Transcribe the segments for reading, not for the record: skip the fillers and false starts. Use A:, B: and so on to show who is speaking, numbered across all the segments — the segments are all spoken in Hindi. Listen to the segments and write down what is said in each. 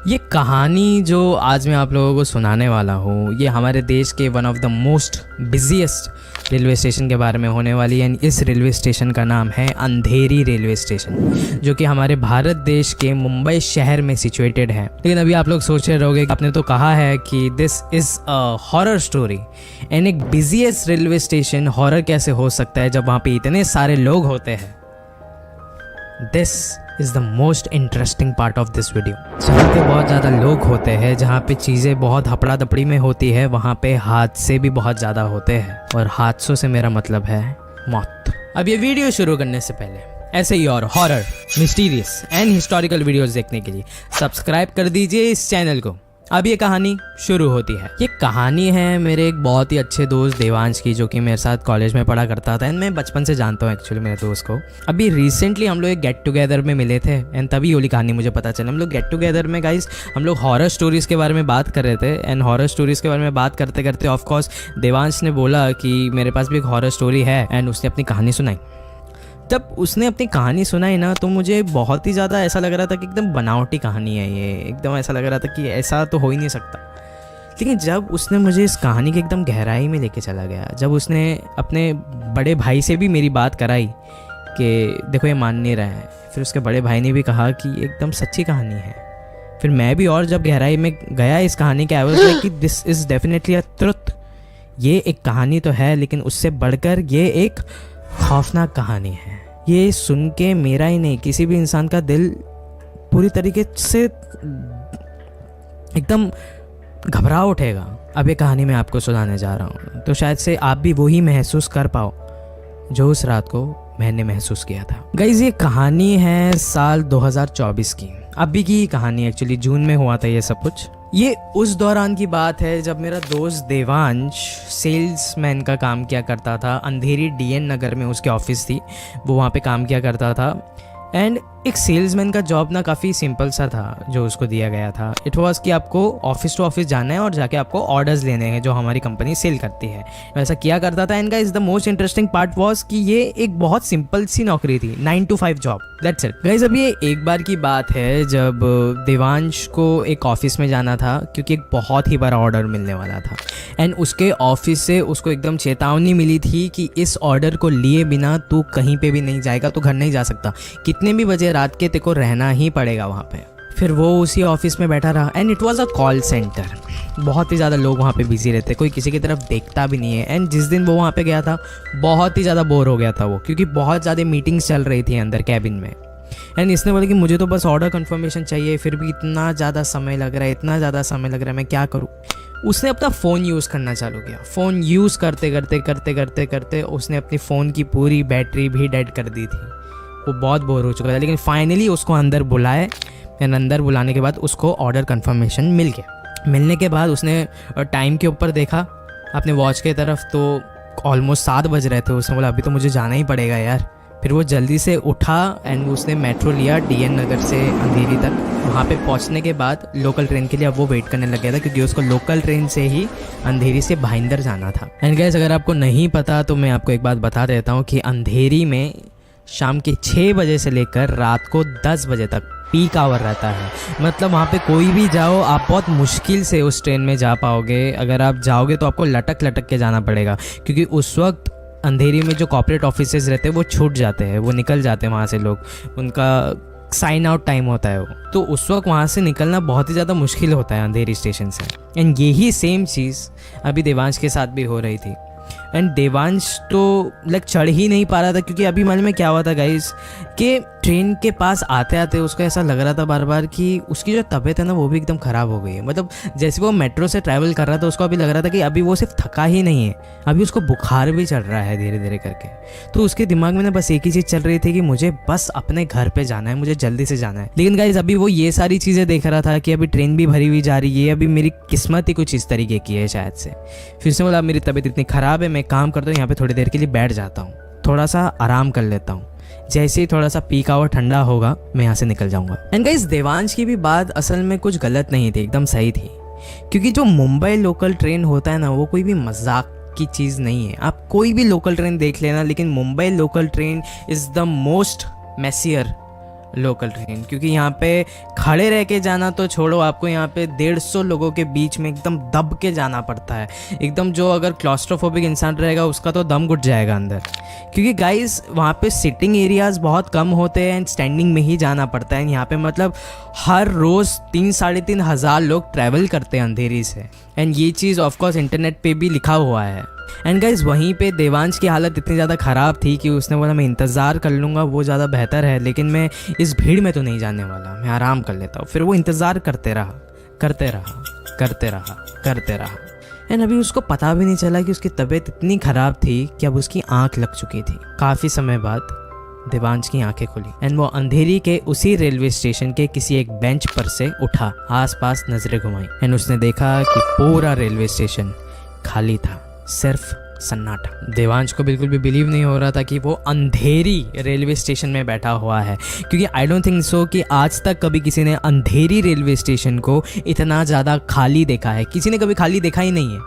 A: ये कहानी जो आज मैं आप लोगों को सुनाने वाला हूँ ये हमारे देश के one of the most busiest railway station के बारे में होने वाली है। इस रेलवे स्टेशन का नाम है अंधेरी रेलवे स्टेशन, जो कि हमारे भारत देश के मुंबई शहर में सिचुएटेड है। लेकिन अभी आप लोग सोच रहे होंगे, आपने तो कहा है कि this is a horror story and एक बिजिएस्ट रेलवे स्टेशन हॉरर कैसे हो सकता है जब वहाँ पे इतने सारे लोग होते हैं। This is the most interesting part of this video. जहाँ पे बहुत ज़्यादा लोग होते हैं, जहाँ पे चीज़ें बहुत हपड़ा दपड़ी में होती है, वहाँ पे हादसे भी बहुत ज़्यादा होते हैं। और हादसों से मेरा मतलब है मौत। अब ये वीडियो शुरू करने से पहले ऐसे ही और horror, mysterious and historical videos देखने के लिए सब्सक्राइब कर दीजिए इस चैनल को। अब ये कहानी शुरू होती है। ये कहानी है मेरे एक बहुत ही अच्छे दोस्त देवांश की, जो कि मेरे साथ कॉलेज में पढ़ा करता था एंड मैं बचपन से जानता हूँ एक्चुअली मेरे दोस्त को। अभी रिसेंटली हम लोग एक गेट टुगेदर में मिले थे एंड तभी वाली कहानी मुझे पता चला। हम लोग गेट टुगेदर में गाइस हम लोग हॉरर स्टोरीज़ के बारे में बात कर रहे थे एंड हॉरर स्टोरीज़ के बारे में बात करते करते ऑफकोर्स देवांश ने बोला कि मेरे पास भी एक हॉरर स्टोरी है एंड उसने अपनी कहानी सुनाई। जब उसने अपनी कहानी सुनाई ना तो मुझे बहुत ही ज़्यादा ऐसा लग रहा था कि एकदम बनावटी कहानी है ये, एकदम ऐसा लग रहा था कि ऐसा तो हो ही नहीं सकता। लेकिन जब उसने मुझे इस कहानी की एकदम गहराई में लेके चला गया, जब उसने अपने बड़े भाई से भी मेरी बात कराई कि देखो ये मान नहीं रहा है, फिर उसके बड़े भाई ने भी कहा कि एकदम सच्ची कहानी है, फिर मैं भी और जब गहराई में गया इस कहानी के, आई वाज लाइक कि this is definitely a truth. ये एक कहानी तो है लेकिन उससे बढ़कर ये एक खौफनाक कहानी है। ये सुन के मेरा ही नहीं किसी भी इंसान का दिल पूरी तरीके से एकदम घबरा उठेगा। अब ये कहानी मैं आपको सुनाने जा रहा हूँ तो शायद से आप भी वही महसूस कर पाओ जो उस रात को मैंने महसूस किया था। गाइस ये कहानी है साल 2024 की, अभी की कहानी। एक्चुअली जून में हुआ था ये सब कुछ। ये उस दौरान की बात है जब मेरा दोस्त देवांश सेल्समैन का काम किया करता था। अंधेरी डीएन नगर में उसकी ऑफिस थी, वो वहाँ पे काम किया करता था। एंड एक सेल्समैन का जॉब ना काफ़ी सिंपल सा था जो उसको दिया गया था। इट वाज कि आपको ऑफिस टू ऑफिस जाना है और जाके आपको ऑर्डर्स लेने हैं जो हमारी कंपनी सेल करती है, वैसा किया करता था। And guys the most interesting part was कि ये एक बहुत सिंपल सी नौकरी थी, 9 to 5 job, that's it guys. अब ये एक बार की बात है जब देवांश को एक ऑफिस में जाना था क्योंकि एक बहुत ही बड़ा ऑर्डर मिलने वाला था एंड उसके ऑफिस से उसको एकदम चेतावनी मिली थी कि इस ऑर्डर को लिए बिना तू कहीं पे भी नहीं जाएगा, तू घर नहीं जा सकता, कितने भी बजे रात के तेरे को रहना ही पड़ेगा वहाँ पे। फिर वो उसी ऑफिस में बैठा रहा and it was a call centre. बहुत ही ज़्यादा लोग वहाँ पे बिजी रहते, कोई किसी की तरफ देखता भी नहीं है। एंड जिस दिन वो वहाँ पे गया था बहुत ही ज़्यादा बोर हो गया था वो, क्योंकि बहुत ज़्यादा मीटिंग्स चल रही थी अंदर कैबिन में। एंड इसने बोला कि मुझे तो बस ऑर्डर कन्फर्मेशन चाहिए, फिर भी इतना ज़्यादा समय लग रहा है, इतना ज़्यादा समय लग रहा है, मैं क्या करूँ। उसने अपना फ़ोन यूज़ करना चालू किया। फ़ोन यूज़ करते करते उसने अपनी फ़ोन की पूरी बैटरी भी डेड कर दी थी। वो बहुत बोर हो चुका था। लेकिन फाइनली उसको अंदर बुलाए एंड अंदर बुलाने के बाद उसको ऑर्डर कन्फर्मेशन मिल गया। मिलने के बाद उसने टाइम के ऊपर देखा अपने वॉच के तरफ, तो ऑलमोस्ट 7 बज रहे थे। उसने बोला अभी तो मुझे जाना ही पड़ेगा यार। फिर वो जल्दी से उठा एंड उसने मेट्रो लिया डीएन नगर से अंधेरी तक। वहाँ पे पहुँचने के बाद लोकल ट्रेन के लिए अब वो वेट करने लग गया था क्योंकि उसको लोकल ट्रेन से ही अंधेरी से भाईंदर जाना था। एंड गाइस अगर आपको नहीं पता तो मैं आपको एक बात बता देता हूँ कि अंधेरी में शाम के 6 बजे से लेकर रात को 10 बजे तक पीक आवर रहता है। मतलब वहाँ पे कोई भी जाओ आप बहुत मुश्किल से उस ट्रेन में जा पाओगे। अगर आप जाओगे तो आपको लटक के जाना पड़ेगा क्योंकि उस वक्त अंधेरी में जो कॉर्पोरेट ऑफिसेज रहते हैं वो छूट जाते हैं, वो निकल जाते हैं वहाँ से लोग, उनका साइन आउट टाइम होता है वो, तो उस वक्त वहाँ से निकलना बहुत ही ज़्यादा मुश्किल होता है अंधेरी स्टेशन से। एंड यही सेम चीज़ अभी देवांश के साथ भी हो रही थी। एंड देवांश तो चढ़ ही नहीं पा रहा था क्योंकि अभी मालूम में क्या हुआ था गाइस कि ट्रेन के पास आते आते उसको ऐसा लग रहा था बार बार कि उसकी जो तबीयत है ना वो भी एकदम ख़राब हो गई है। मतलब जैसे वो मेट्रो से ट्रैवल कर रहा था उसको अभी लग रहा था कि अभी वो सिर्फ थका ही नहीं है, अभी उसको बुखार भी चढ़ रहा है धीरे धीरे करके। तो उसके दिमाग में ना बस एक ही चीज़ चल रही थी कि मुझे बस अपने घर पे जाना है, मुझे जल्दी से जाना है। लेकिन गाइस अभी वो ये सारी चीज़ें देख रहा था कि अभी ट्रेन भी भरी हुई जा रही है, अभी मेरी किस्मत ही कुछ इस तरीके की है शायद से। फिर से बोला मेरी तबीयत इतनी ख़राब है, मैं काम करता हूँ यहाँ पे थोड़ी देर के लिए बैठ जाता हूँ, थोड़ा सा आराम कर लेता हूँ, जैसे ही थोड़ा सा पीक आवर ठंडा होगा मैं यहाँ से निकल जाऊँगा। एंड गाइस देवांश की भी बात असल में कुछ गलत नहीं थी, एकदम सही थी। क्योंकि जो मुंबई लोकल ट्रेन होता है ना वो कोई भी मजाक की चीज़ नहीं है। आप कोई भी लोकल ट्रेन देख लेना, लेकिन Mumbai local train is the most messier local train, क्योंकि यहाँ पे खड़े रह के जाना तो छोड़ो, आपको यहाँ पे 150 लोगों के बीच में एकदम दब के जाना पड़ता है। एकदम जो अगर क्लॉस्ट्रोफोबिक इंसान रहेगा उसका तो दम घुट जाएगा अंदर, क्योंकि गाइस वहाँ पे सिटिंग एरियाज़ बहुत कम होते हैं एंड स्टैंडिंग में ही जाना पड़ता है। यहाँ पे मतलब हर रोज़ 3-3.5 हज़ार लोग ट्रैवल करते हैं अंधेरी से, एंड ये चीज़ ऑफकोर्स इंटरनेट पे भी लिखा हुआ है। एंड गाइज वहीं पे देवांश की हालत इतनी ज़्यादा ख़राब थी कि उसने बोला मैं इंतज़ार कर लूँगा, वो ज़्यादा बेहतर है, लेकिन मैं इस भीड़ में तो नहीं जाने वाला, मैं आराम कर लेता हूँ। फिर वो इंतज़ार करते रहा करते रहा करते रहा करते रहा एंड अभी उसको पता भी नहीं चला कि उसकी तबीयत इतनी ख़राब थी कि अब उसकी आँख लग चुकी थी। काफ़ी समय बाद देवांश की आंखें खुली एंड वो अंधेरी के उसी रेलवे स्टेशन के किसी एक बेंच पर से उठा, आसपास नजरें घुमाई एंड उसने देखा कि पूरा रेलवे स्टेशन खाली था, सिर्फ सन्नाटा। देवांश को बिल्कुल भी बिलीव नहीं हो रहा था कि वो अंधेरी रेलवे स्टेशन में बैठा हुआ है, क्योंकि आई डोंट थिंक सो कि आज तक कभी किसी ने अंधेरी रेलवे स्टेशन को इतना ज़्यादा खाली देखा है। किसी ने कभी खाली देखा ही नहीं है।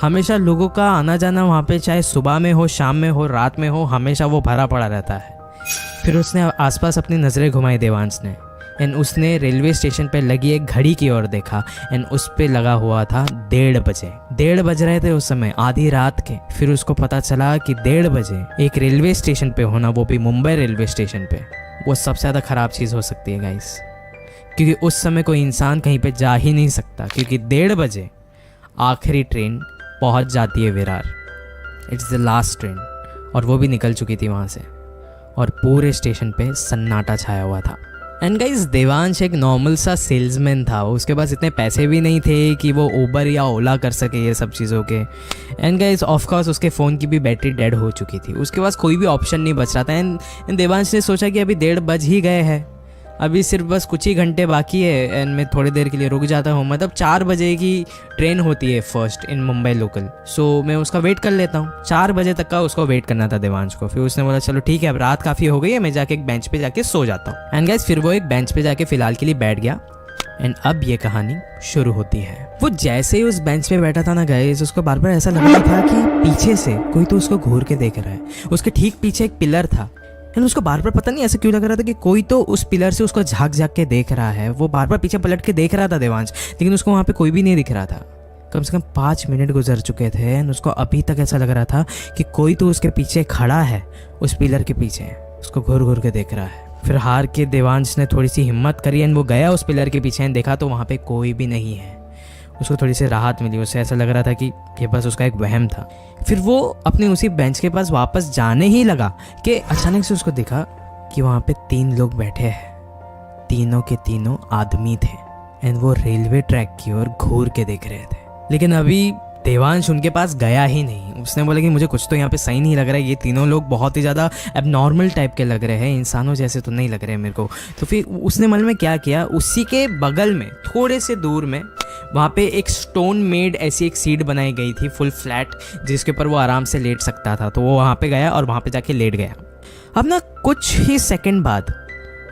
A: हमेशा लोगों का आना जाना वहाँ पे, चाहे सुबह में हो, शाम में हो, रात में हो, हमेशा वो भरा पड़ा रहता है। फिर उसने आसपास अपनी नज़रें घुमाई देवांश ने एंड उसने रेलवे स्टेशन पे लगी एक घड़ी की ओर देखा एंड उस पे लगा हुआ था 1:30 बजे। 1:30 बज रहे थे उस समय, आधी रात के। फिर उसको पता चला कि 1:30 बजे एक रेलवे स्टेशन पे होना, वो भी मुंबई रेलवे स्टेशन पे, वो सबसे ज़्यादा ख़राब चीज़ हो सकती है गाइस, क्योंकि उस समय कोई इंसान कहीं पे जा ही नहीं सकता, क्योंकि 1:30 बजे आखिरी ट्रेन पहुंच जाती है Virar. It's the last train, और वो भी निकल चुकी थी वहाँ से, और पूरे स्टेशन पे सन्नाटा छाया हुआ था। एंड गाइज देवांश एक नॉर्मल सा सेल्समैन था, उसके पास इतने पैसे भी नहीं थे कि वो उबर या ओला कर सके ये सब चीज़ों के। एंड गाइज ऑफकोर्स उसके फ़ोन की भी बैटरी डेड हो चुकी थी, उसके पास कोई भी ऑप्शन नहीं बच रहा था। एंड देवांश ने सोचा कि अभी 1:30 बज ही गए हैं, अभी सिर्फ बस कुछ ही घंटे बाकी है एंड मैं थोड़ी देर के लिए रुक जाता हूँ। मतलब 4 बजे की ट्रेन होती है फर्स्ट इन मुंबई लोकल, सो मैं उसका वेट कर लेता हूँ। 4 बजे तक का उसको वेट करना था देवांश को। फिर उसने बोला चलो ठीक है, अब रात काफ़ी हो गई है, मैं जाके एक बेंच पे जाके सो जाता हूँ। एंड गाइस फिर वो एक बेंच पे जाके फ़िलहाल के लिए बैठ गया एंड अब ये कहानी शुरू होती है। वो जैसे ही उस बेंच पे बैठा था ना गाइस, उसको बार बार ऐसा लग रहा था कि पीछे से कोई तो उसको घूर के देख रहा है। उसके ठीक पीछे एक पिलर था एंड उसको बार बार पता नहीं ऐसा क्यों लग रहा था कि कोई तो उस पिलर से उसको झांक झांक के देख रहा है। वो बार बार पीछे पलट के देख रहा था देवांश, लेकिन उसको वहाँ पे कोई भी नहीं दिख रहा था। कम से कम 5 मिनट गुजर चुके थे एंड उसको अभी तक ऐसा लग रहा था कि कोई तो उसके पीछे खड़ा है, उस पिलर के पीछे उसको घूर घूर के देख रहा है। फिर हार के देवांश ने थोड़ी सी हिम्मत करी एंड वो गया उस पिलर के पीछे एंड देखा तो वहाँ पे कोई भी नहीं है। उसको थोड़ी सी राहत मिली, उसे ऐसा लग रहा था कि ये बस उसका एक वहम था। फिर वो अपने उसी बेंच के पास वापस जाने ही लगा कि अचानक से उसको दिखा कि वहाँ पे 3 लोग बैठे हैं, तीनों के तीनों आदमी थे एंड वो रेलवे ट्रैक की ओर घूर के देख रहे थे। लेकिन अभी देवांश उनके पास गया ही नहीं। उसने बोला कि मुझे कुछ तो यहाँ पे सही नहीं लग रहा है, ये तीनों लोग बहुत ही ज़्यादा एबनॉर्मल टाइप के लग रहे हैं, इंसानों जैसे तो नहीं लग रहे हैं मेरे को। तो फिर उसने मन में क्या किया, उसी के बगल में थोड़े से दूर में वहाँ पे एक स्टोन मेड ऐसी एक सीट बनाई गई थी फुल फ्लैट, जिसके ऊपर वो आराम से लेट सकता था। तो वो वहाँ पे गया और वहाँ पे जाके लेट गया। अब ना कुछ ही सेकंड बाद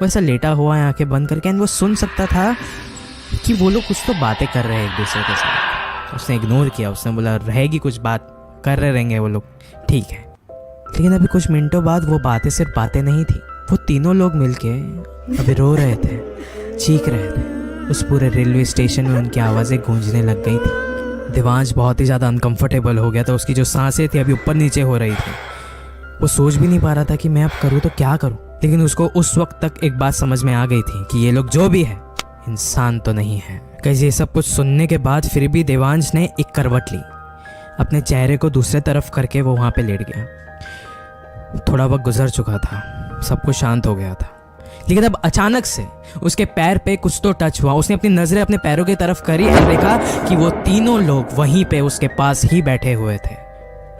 A: वो ऐसा लेटा हुआ है आंखें बंद करके एंड वो सुन सकता था कि वो लोग कुछ तो बातें कर रहे हैं एक दूसरे के साथ। उसने इग्नोर किया, उसने बोला रहेगी कुछ बात कर रहे रहेंगे वो लोग, ठीक है। लेकिन अभी कुछ मिनटों बाद वो बातें सिर्फ बातें नहीं थी, वो तीनों लोग मिलके अभी रो रहे थे, चीख रहे थे। उस पूरे रेलवे स्टेशन में उनकी आवाज़ें गूंजने लग गई थी। देवांश बहुत ही ज़्यादा अनकंफर्टेबल हो गया था, उसकी जो सांसें थी अभी ऊपर नीचे हो रही थी। वो सोच भी नहीं पा रहा था कि मैं अब करूँ तो क्या करूँ। लेकिन उसको उस वक्त तक एक बात समझ में आ गई थी कि ये लोग जो भी है इंसान तो नहीं है। कैसे ये सब कुछ सुनने के बाद फिर भी देवांश ने एक करवट ली, अपने चेहरे को दूसरे तरफ करके वो वहाँ पे लेट गया। थोड़ा वक्त गुजर चुका था, सब कुछ शांत हो गया था, लेकिन अब अचानक से उसके पैर पे कुछ तो टच हुआ। उसने अपनी नज़रें अपने पैरों की तरफ करी और देखा कि वो तीनों लोग वहीं पे उसके पास ही बैठे हुए थे,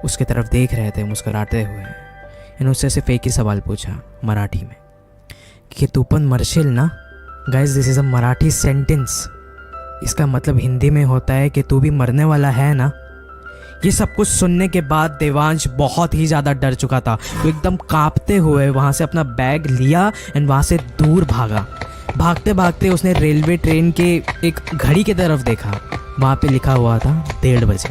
A: उसके तरफ देख रहे थे मुस्कुराते हुए। इन्होंने उससे सिर्फ एक ही सवाल पूछा मराठी में कि तू पण मरशील ना। Guys this is a Marathi sentence, इसका मतलब हिंदी में होता है कि तू भी मरने वाला है ना। ये सब कुछ सुनने के बाद देवांश बहुत ही ज़्यादा डर चुका था। वो एकदम कांपते हुए वहाँ से अपना बैग लिया एंड वहाँ से दूर भागा। भागते भागते उसने रेलवे ट्रेन के एक घड़ी की तरफ देखा, वहाँ पे लिखा हुआ था 1:30 बजे।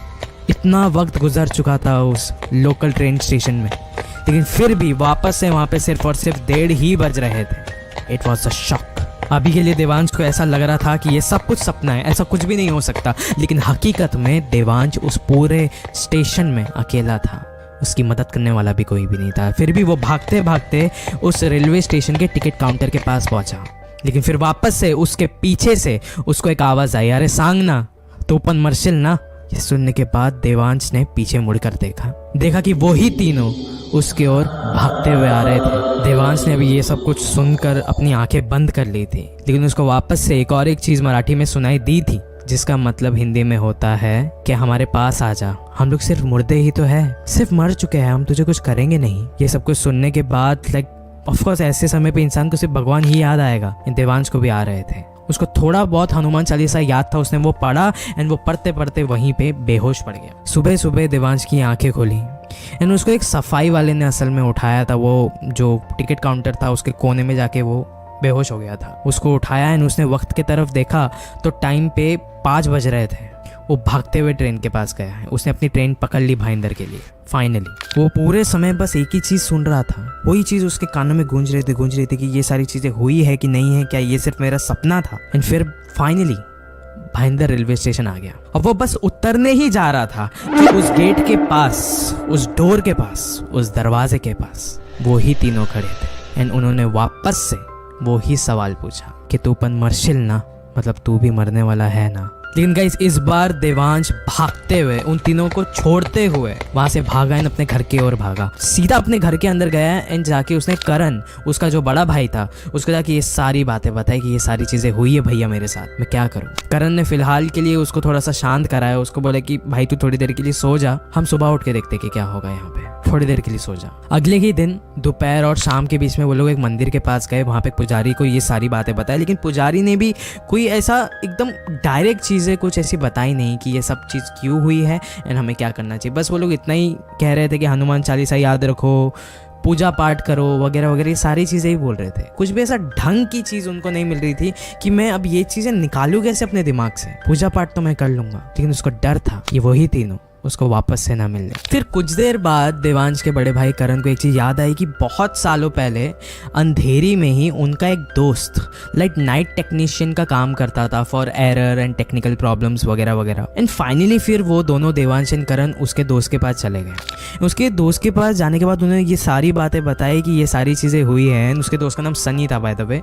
A: इतना वक्त गुजर चुका था उस लोकल ट्रेन स्टेशन में, लेकिन फिर भी वापस से वहाँ पे सिर्फ और सिर्फ 1:30 ही बज रहे थे। It was a shock. अभी के लिए देवांश को ऐसा लग रहा था कि ये सब कुछ सपना है, ऐसा कुछ भी नहीं हो सकता, लेकिन हकीकत में देवांश उस पूरे स्टेशन में अकेला था। उसकी मदद करने वाला भी कोई भी नहीं था। फिर भी वो भागते भागते उस रेलवे स्टेशन के टिकट काउंटर के पास पहुंचा, लेकिन फिर वापस से उसके पीछे से उसको एक आवाज़ आई, अरे सांग ना, तूपन मर्शिल ना। ये सुनने के बाद देवांश ने पीछे मुड़कर देखा कि वो ही तीनों उसकी ओर भागते हुए आ रहे थे। देवांश ने अभी ये सब कुछ सुनकर अपनी आंखें बंद कर ली थी, लेकिन उसको वापस से एक और एक चीज़ मराठी में सुनाई दी थी, जिसका मतलब हिंदी में होता है कि हमारे पास आ जा, हम लोग सिर्फ मुर्दे ही तो है, सिर्फ मर चुके हैं, हम तुझे कुछ करेंगे नहीं। ये सब कुछ सुनने के बाद ऑफकोर्स ऐसे समय पे इंसान को सिर्फ भगवान ही याद आएगा। देवांश को भी आ रहे थे। उसको थोड़ा बहुत हनुमान चालीसा याद था, उसने वो पढ़ा एंड वो पढ़ते पढ़ते वहीं पे बेहोश पड़ गया। सुबह सुबह देवांश की आंखें खोली एंड उसको एक सफाई वाले ने असल में उठाया था। वो जो टिकट काउंटर था उसके कोने में जाके वो बेहोश हो गया था। उसको उठाया एंड उसने वक्त की तरफ देखा तो टाइम पे 5 बज रहे थे। वो भागते हुए ट्रेन के पास गया है। उसने अपनी ट्रेन पकड़ ली भाईंदर के लिए। फाइनली वो पूरे समय बस एक ही चीज़ सुन रहा था, वही चीज़ उसके कानों में गूंज रही थी कि ये सारी चीज़ें हुई है कि नहीं है, क्या ये सिर्फ मेरा सपना था। एंड फिर फाइनली भाईंदर रेलवे स्टेशन आ गया। अब वो बस उतरने ही जा रहा था कि उस गेट के पास, उस डोर के पास, उस दरवाजे के पास वो ही तीनों खड़े थे एंड उन्होंने वापस से वो ही सवाल पूछा कि तूपन मर्शिल ना, मतलब तू भी मरने वाला है ना। लेकिन गाइस इस बार देवांश भागते हुए, उन तीनों को छोड़ते हुए वहां से भागा एंड अपने घर की ओर भागा। सीधा अपने घर के अंदर गया एंड जाके उसने करण, उसका जो बड़ा भाई था, उसको जाके ये सारी बातें बताई कि ये सारी चीजें हुई है भैया मेरे साथ, मैं क्या करूं। करण ने फिलहाल के लिए उसको थोड़ा सा शांत कराया। उसको बोले कि भाई तू थोड़ी देर के लिए सो जा, हम सुबह उठ के देखते कि क्या होगा यहाँ पे, थोड़ी देर के लिए सो जा। अगले ही दिन दोपहर और शाम के बीच में वो लोग एक मंदिर के पास गए। वहाँ पे पुजारी को ये सारी बातें बताई, लेकिन पुजारी ने भी कोई ऐसा एकदम डायरेक्ट चीज़ें कुछ ऐसी बताई नहीं कि ये सब चीज़ क्यों हुई है एंड हमें क्या करना चाहिए। बस वो लोग इतना ही कह रहे थे कि हनुमान चालीसा याद रखो, पूजा पाठ करो, वगैरह वगैरह, ये सारी चीज़ें ही बोल रहे थे। कुछ भी ऐसा ढंग की चीज़ उनको नहीं मिल रही थी कि मैं अब ये चीज़ें निकालूँ कैसे अपने दिमाग से। पूजा पाठ तो मैं कर लूँगा, लेकिन उसको डर था ये वही तीनों उसको वापस से ना मिलने। फिर कुछ देर बाद देवांश के बड़े भाई करण को एक चीज़ याद आई कि बहुत सालों पहले अंधेरी में ही उनका एक दोस्त नाइट टेक्नीशियन का काम करता था for error and technical problems वगैरह वगैरह। एंड फाइनली फिर वो दोनों देवांश एंड करण उसके दोस्त के पास चले गए। उसके दोस्त के पास जाने के बाद उन्होंने ये सारी बातें बताई कि ये सारी चीज़ें हुई हैं। उसके दोस्त का नाम सनी था बाय द वे।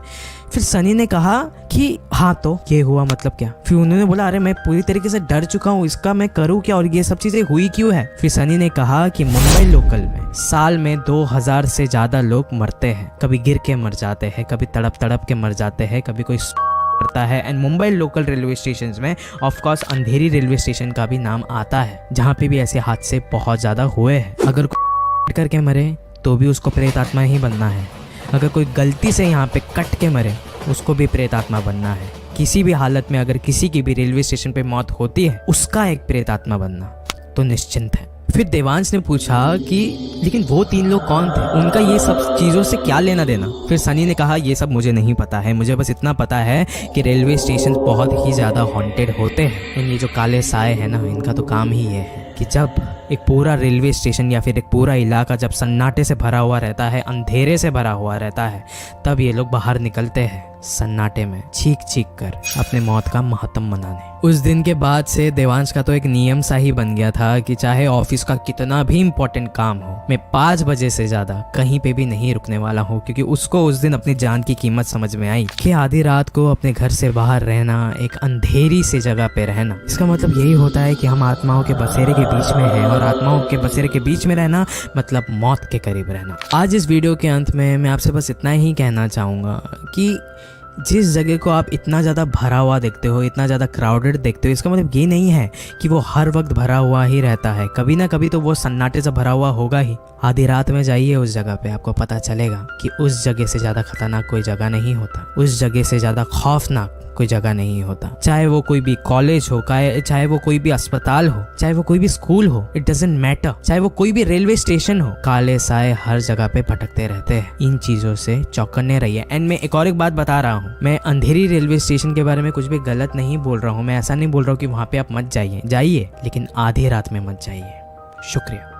A: फिर सनी ने कहा कि हाँ तो ये हुआ मतलब क्या। फिर उन्होंने बोला अरे मैं पूरी तरीके से डर चुका हूँ, इसका मैं करूँ क्या और ये सब चीजें हुई क्यों है। फिर सनी ने कहा कि मुंबई लोकल में साल में 2000 से ज्यादा लोग मरते हैं, कभी गिर के मर जाते हैं, कभी तड़प तड़प के मर जाते हैं, कभी कोई करता है। And Mumbai local railway station में of course Andheri railway station का भी नाम आता है, जहाँ पे भी ऐसे हादसे बहुत ज्यादा हुए हैं। अगर कोई करके मरे तो भी उसको प्रेत आत्मा ही बनना है। अगर कोई गलती से यहाँ पे कट के मरे उसको भी प्रेत आत्मा बनना है। किसी भी हालत में अगर किसी की भी रेलवे स्टेशन पे मौत होती है उसका एक प्रेत आत्मा बनना तो निश्चिंत है। फिर देवांश ने पूछा कि लेकिन वो 3 लोग कौन थे, उनका ये सब चीज़ों से क्या लेना देना। फिर सनी ने कहा ये सब मुझे नहीं पता है, मुझे बस इतना पता है कि रेलवे स्टेशन बहुत ही ज़्यादा हॉन्टेड होते हैं। ये जो काले साए हैं ना, इनका तो काम ही ये है कि जब एक पूरा रेलवे स्टेशन या फिर एक पूरा इलाका जब सन्नाटे से भरा हुआ रहता है, अंधेरे से भरा हुआ रहता है, तब ये लोग बाहर निकलते हैं सन्नाटे में चीख चीख कर अपने मौत का मातम मनाने। उस दिन के बाद से देवांश का तो एक नियम सा ही बन गया था कि चाहे ऑफिस का कितना भी इम्पोर्टेंट काम हो, मैं 5 बजे से ज्यादा कहीं पे भी नहीं रुकने वाला हूँ, क्योंकि उसको उस दिन अपनी जान की कीमत समझ में आई कि आधी रात को अपने घर से बाहर रहना, एक अंधेरी सी जगह पे रहना, इसका मतलब यही होता है कि हम आत्माओं के बसेरे के बीच में हैं, और आत्माओं के बसेरे के बीच में रहना मतलब मौत के करीब रहना। आज इस वीडियो के अंत में मैं आपसे बस इतना ही कहना चाहूँगा कि जिस जगह को आप इतना ज़्यादा भरा हुआ देखते हो, इतना ज़्यादा क्राउडेड देखते हो, इसका मतलब ये नहीं है कि वो हर वक्त भरा हुआ ही रहता है। कभी ना कभी तो वो सन्नाटे से भरा हुआ होगा ही। आधी रात में जाइए उस जगह पे, आपको पता चलेगा कि उस जगह से ज़्यादा खतरनाक कोई जगह नहीं होता, उस जगह से ज़्यादा खौफनाक कोई जगह नहीं होता। चाहे वो कोई भी कॉलेज हो, चाहे वो कोई भी अस्पताल हो, चाहे वो कोई भी स्कूल हो, इट डजंट मैटर, चाहे वो कोई भी रेलवे स्टेशन हो, काले साए हर जगह पे भटकते रहते हैं। इन चीजों से चौकन्ने रहिए। एंड मैं एक और एक बात बता रहा हूँ, मैं अंधेरी रेलवे स्टेशन के बारे में कुछ भी गलत नहीं बोल रहा हूँ। मैं ऐसा नहीं बोल रहा हूँ कि वहां पे आप मत जाइए, लेकिन आधी रात में मत जाइए। शुक्रिया।